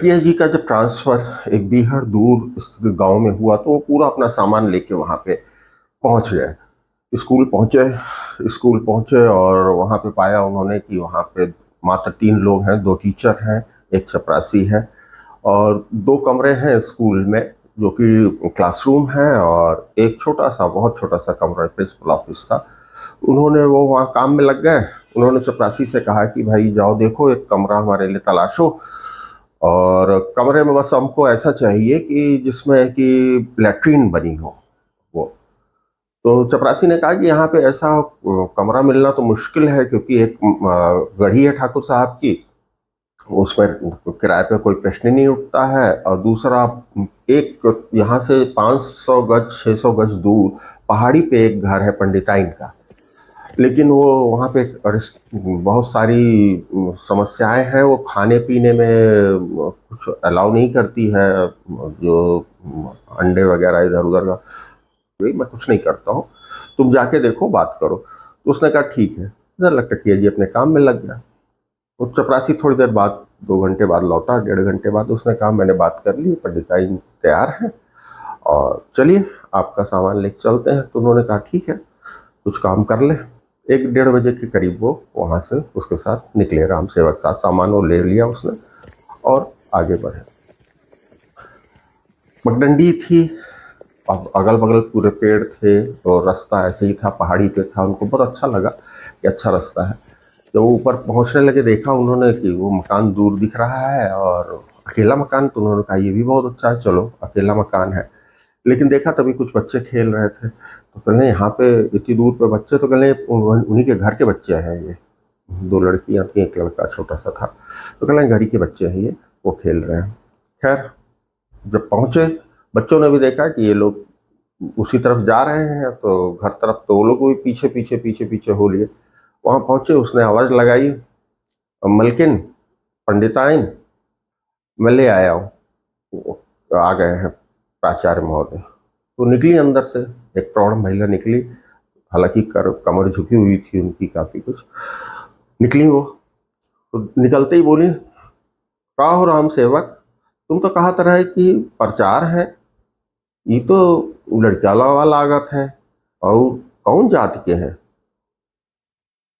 लटकटिया जी का जब ट्रांसफर एक बीहड़ दूर इस गांव में हुआ तो वो पूरा अपना सामान लेके वहां पे पहुंच गए। स्कूल पहुंचे और वहां पे पाया उन्होंने कि वहां पे मात्र 3 लोग हैं, 2 टीचर हैं, एक चपरासी है और 2 कमरे हैं स्कूल में, जो कि क्लासरूम है, और एक छोटा सा, बहुत छोटा सा कमरा प्रिंसिपल ऑफिस था। उन्होंने वो वहाँ काम में लग गए। उन्होंने चपरासी से कहा कि भाई जाओ देखो, एक कमरा हमारे लिए तलाशो, और कमरे में बस हमको ऐसा चाहिए कि जिसमें कि लेट्रिन बनी हो। वो तो चपरासी ने कहा कि यहाँ पे ऐसा कमरा मिलना तो मुश्किल है, क्योंकि एक गढ़ी है ठाकुर साहब की, उसमें किराए पे कोई प्रश्न ही नहीं उठता है, और दूसरा एक यहाँ से 500 गज 600 गज दूर पहाड़ी पे एक घर है पंडिताइन का, लेकिन वो वहाँ पे बहुत सारी समस्याएं हैं। वो खाने पीने में कुछ अलाउ नहीं करती है, जो अंडे वगैरह इधर उधर का। भाई मैं कुछ नहीं करता हूँ, तुम जाके देखो, बात करो। तो उसने कहा ठीक है। इधर लटकिया जी अपने काम में लग गया। वो चपरासी थोड़ी देर बाद, 2 घंटे बाद लौटा, 1.5 घंटे बाद। उसने कहा मैंने बात कर ली, पंडिताइन तैयार है और चलिए आपका सामान लेके चलते हैं। तो उन्होंने कहा ठीक है, कुछ काम कर ले। 1-1:30 बजे के करीब वो वहाँ से उसके साथ निकले, राम सेवक साथ। सामान वो ले लिया उसने और आगे बढ़े। पगडंडी थी, अब अगल बगल पूरे पेड़ थे और रास्ता ऐसे ही था, पहाड़ी पे था। उनको बहुत अच्छा लगा कि अच्छा रास्ता है। जब वो ऊपर पहुंचने लगे, देखा उन्होंने कि वो मकान दूर दिख रहा है और अकेला मकान। तो उन्होंने कहा ये भी बहुत अच्छा है, चलो अकेला मकान है। लेकिन देखा तभी कुछ बच्चे खेल रहे थे, तो कहने यहाँ पे इतनी दूर पे बच्चे, तो कहने उन्हीं के घर के बच्चे हैं ये। 2 लड़कियां थी, एक लड़का छोटा सा था। तो कहने घर ही के बच्चे हैं ये, वो खेल रहे हैं। खैर जब पहुंचे, बच्चों ने भी देखा कि ये लोग उसी तरफ जा रहे हैं, तो घर तरफ, तो वो लोग भी पीछे पीछे पीछे पीछे हो लिए। वहां पहुंचे, उसने आवाज लगाई, मलकिन, पंडिताइन, मैं ले आया हूँ, आ गए हैं प्राचार्य महोदय। तो निकली अंदर से, एक प्रौढ़ महिला निकली। हालांकि कमर झुकी हुई थी उनकी, काफी कुछ निकली वो। तो निकलते ही बोली, का हो राम सेवक, तुम तो कहा तरह है कि प्रचार है, ये तो लड़कियाला वाला लागत है, और कौन जाति के हैं?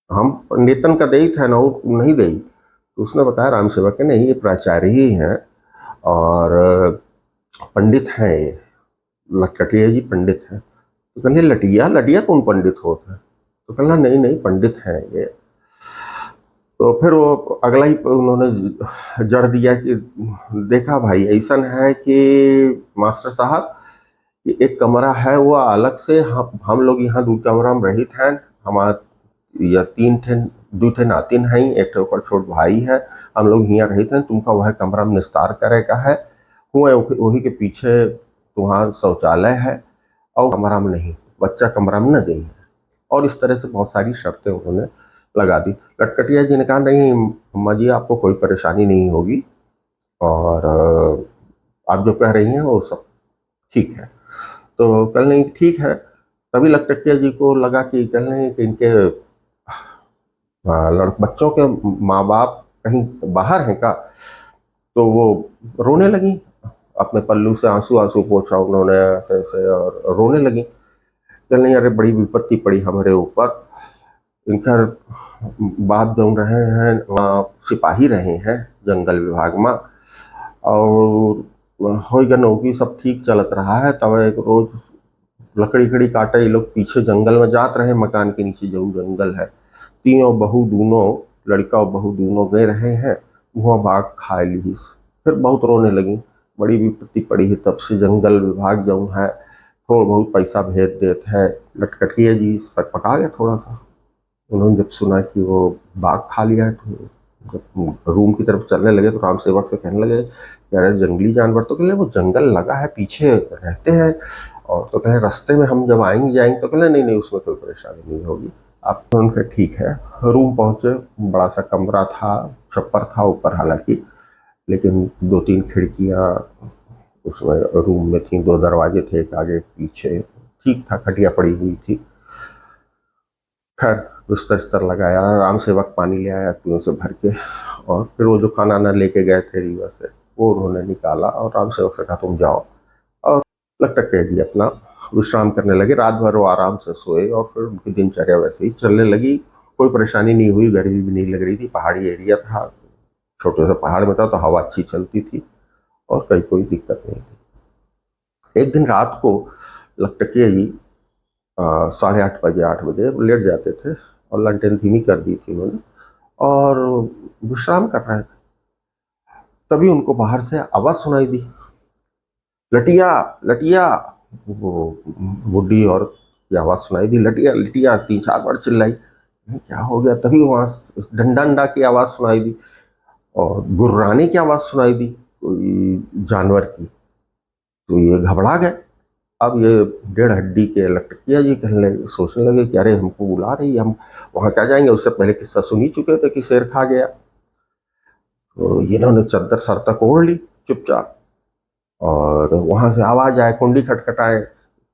हम पंडितन का दई थे ना, और नहीं दई। तो उसने बताया राम सेवक के, नहीं ये प्राचार्य ही हैं और पंडित हैं ये, लटकटिया जी पंडित हैं। तो कहने लटिया, लटिया कौन पंडित होता है? तो कहना नहीं नहीं पंडित हैं ये। तो फिर वो अगला ही उन्होंने जड़ दिया कि देखा भाई, ऐसा है कि मास्टर साहब, कि एक कमरा है वो अलग से, हम लोग यहाँ 2 कमरा में रहित हैं। हमारे या 3 ठे, 2 ठे नातिन हैं, एक ठे ऊपर छोट भाई है, हम लोग यहाँ रहित हैं। तुमका वह कमरा में निस्तार करे का है, हुआ वही के पीछे तुम्हारा शौचालय है, और कमरा में नहीं, बच्चा कमरा में न गई है। और इस तरह से बहुत सारी शर्तें उन्होंने लगा दी। लटकटिया जी ने कहा नहीं अम्मा जी, आपको कोई परेशानी नहीं होगी, और आप जो कह रही हैं वो सब ठीक है। तो कल नहीं ठीक है। तभी लटकटिया जी को लगा कि कल नहीं कि इनके बच्चों के माँ बाप कहीं बाहर हैं का। तो वो रोने लगी, अपने पल्लू से आंसू आंसू पोंछा उन्होंने ऐसे, और रोने लगी। कल नहीं, अरे बड़ी विपत्ति पड़ी हमारे ऊपर। इनका बाप जौन रहे हैं वहाँ सिपाही रहे हैं जंगल विभाग में, और हो गया नौकरी, सब ठीक चलत रहा है। तब एक रोज लकड़ी खड़ी काटे ये लोग पीछे जंगल में जात रहे, मकान के नीचे जो जंगल है। तीनों बहू दोनों, लड़का और बहू दोनों गए रहे हैं, वहाँ बाघ खा ली। फिर बहुत रोने लगी, बड़ी विपत्ति पड़ी है। तब से जंगल विभाग जो है थोड़ा बहुत पैसा भेज देते है। लटकटिया जी सक पका गया थोड़ा सा। उन्होंने जब सुना कि वो बाघ खा लिया है, तो जब रूम की तरफ चलने लगे तो राम सेवक से कहने लगे यार जंगली जानवर, तो कहले वो जंगल लगा है, पीछे रहते हैं, और तो कहे रास्ते में हम जब आएंगे जाएंगे। तो कहले नहीं नहीं, उसमें कोई परेशानी नहीं होगी। आप तो उनका ठीक है। रूम पहुंचे, बड़ा सा कमरा था, छप्पर था ऊपर हालांकि, लेकिन 2-3 खिड़कियां उसमें रूम में थी, 2 दरवाजे थे, एक आगे एक पीछे, ठीक था, खटिया पड़ी हुई थी। खैर बिस्तर लगाया, राम सेवक पानी ले आया कुएं से भर के, और फिर वो जो खाना ना लेके गए थे रीवा से, वो उन्होंने निकाला और आराम से उसने कहा तुम जाओ, और लटक जी अपना विश्राम करने लगे। रात भर वो आराम से सोए और फिर उनकी दिनचर्या वैसे ही चलने लगी। कोई परेशानी नहीं हुई, गर्मी भी नहीं लग रही थी, पहाड़ी एरिया था, छोटे से पहाड़ में था तो हवा अच्छी चलती थी और कोई दिक्कत नहीं थी। एक दिन रात को लटकिया जी 8:30 बजे 8 बजे लेट जाते थे और लालटेन धीमी कर दी थी उन्होंने और विश्राम कर रहे थे। तभी उनको बाहर से आवाज सुनाई दी, लटिया लटिया। वो बुढ़ी और की आवाज सुनाई दी, लटिया लटिया, 3-4 बार चिल्लाई। क्या हो गया? तभी वहां डंडा डंडा की आवाज सुनाई दी और गुर्राने की आवाज सुनाई दी कोई जानवर की। तो ये घबरा गए। अब ये 1.5 हड्डी के लटकिया जी कहने लगे, सोचने लगे कि अरे हमको बुला रही, हम वहां क्या जाएंगे। उससे पहले किस्सा सुन ही चुके थे कि शेर खा गया। तो इन्होंने चद्दर सर तक ओढ़ ली चुपचाप, और वहां से आवाज आए, कुंडी खटखटाए,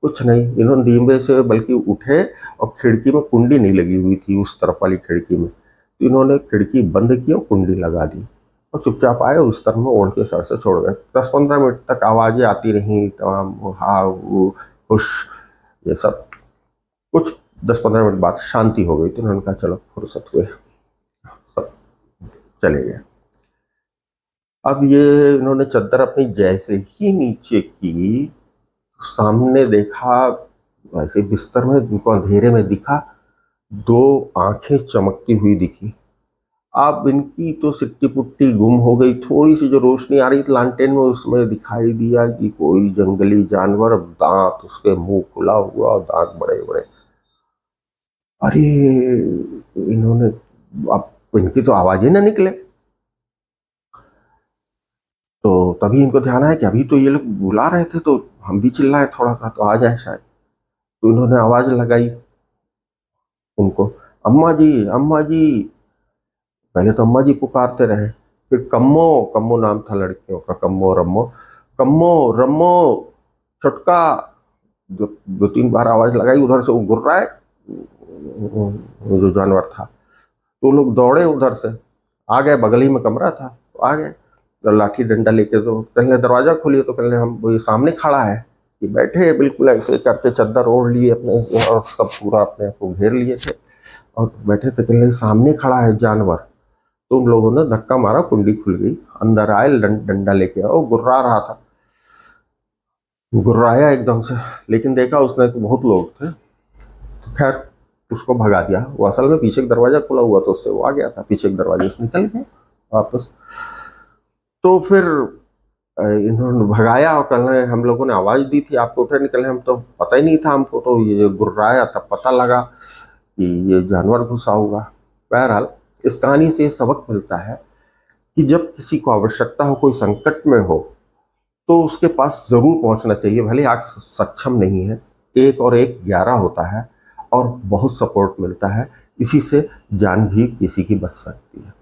कुछ नहीं। इन्होंने धीमे से बल्कि उठे और खिड़की में कुंडी नहीं लगी हुई थी उस तरफ वाली खिड़की में, तो इन्होंने खिड़की बंद की और कुंडी लगा दी और चुपचाप आए उस तरफ में ओढ़ के सर से छोड़ गए। 10-15 मिनट तक आवाजें आती रहीं तमाम, हा वो हुश ये सब। कुछ 10-15 मिनट बाद शांति हो गई तो उन्होंने कहा चलो फुर्सत हुए, सब चले गए। अब ये इन्होंने चद्दर अपनी जैसे ही नीचे की, सामने देखा, वैसे बिस्तर में उनको अंधेरे में दिखा 2 आंखें चमकती हुई दिखी। अब इनकी तो सिट्टी पुट्टी गुम हो गई। थोड़ी सी जो रोशनी आ रही थी लालटेन में, उसमें दिखाई दिया कि कोई जंगली जानवर, दांत उसके मुंह खुला हुआ और दांत बड़े बड़े। अरे इन्होंने, अब इनकी तो आवाजें ना निकले, तो तभी इनको ध्यान आया कि अभी तो ये लोग बुला रहे थे तो हम भी चिल्लाए थोड़ा सा तो आ जाए शायद। तो इन्होंने आवाज लगाई उनको, अम्मा जी अम्मा जी। पहले तो अम्मा जी पुकारते रहे, फिर कम्मो, कम्मो नाम था लड़कियों का, कम्मो रम्मो, कम्मो रम्मो छुटका। 2-3 बार आवाज लगाई, उधर से वो गुर्रा है वो जो जानवर था। तो लोग दौड़े उधर से, आ गए, बगल ही में कमरा था तो आ गए, तो लाठी डंडा लेके। तो कहने दरवाजा खोलिए, तो कहने हम वो सामने खड़ा है। कि बैठे बिल्कुल ऐसे करके चद्दर ओढ़ लिए अपने और सब पूरा अपने आप को घेर लिए थे और बैठे थे। कहने सामने खड़ा है जानवर। तो उन लोगों ने धक्का मारा, कुंडी खुल गई, अंदर आए, डंडा लेके आओ। गुर्रा रहा था, गुर्राया एकदम से, लेकिन देखा उसने कि बहुत लोग थे, तो खैर उसको भगा दिया। वो असल में पीछे का दरवाजा खुला हुआ तो उससे वो आ गया था, पीछे के दरवाजे से निकल गया वापस। तो फिर इन्होंने भगाया और कहने हम लोगों ने आवाज दी थी आपको उठे, निकले, हम तो पता ही नहीं था हमको, तो ये गुर्राया तब पता लगा कि ये जानवर घुसा होगा। बहरहाल इस कहानी से ये सबक मिलता है कि जब किसी को आवश्यकता हो, कोई संकट में हो, तो उसके पास जरूर पहुंचना चाहिए। भले आप सक्षम नहीं है, 1 और 1 11 होता है और बहुत सपोर्ट मिलता है। इसी से जान भी किसी की बच सकती है।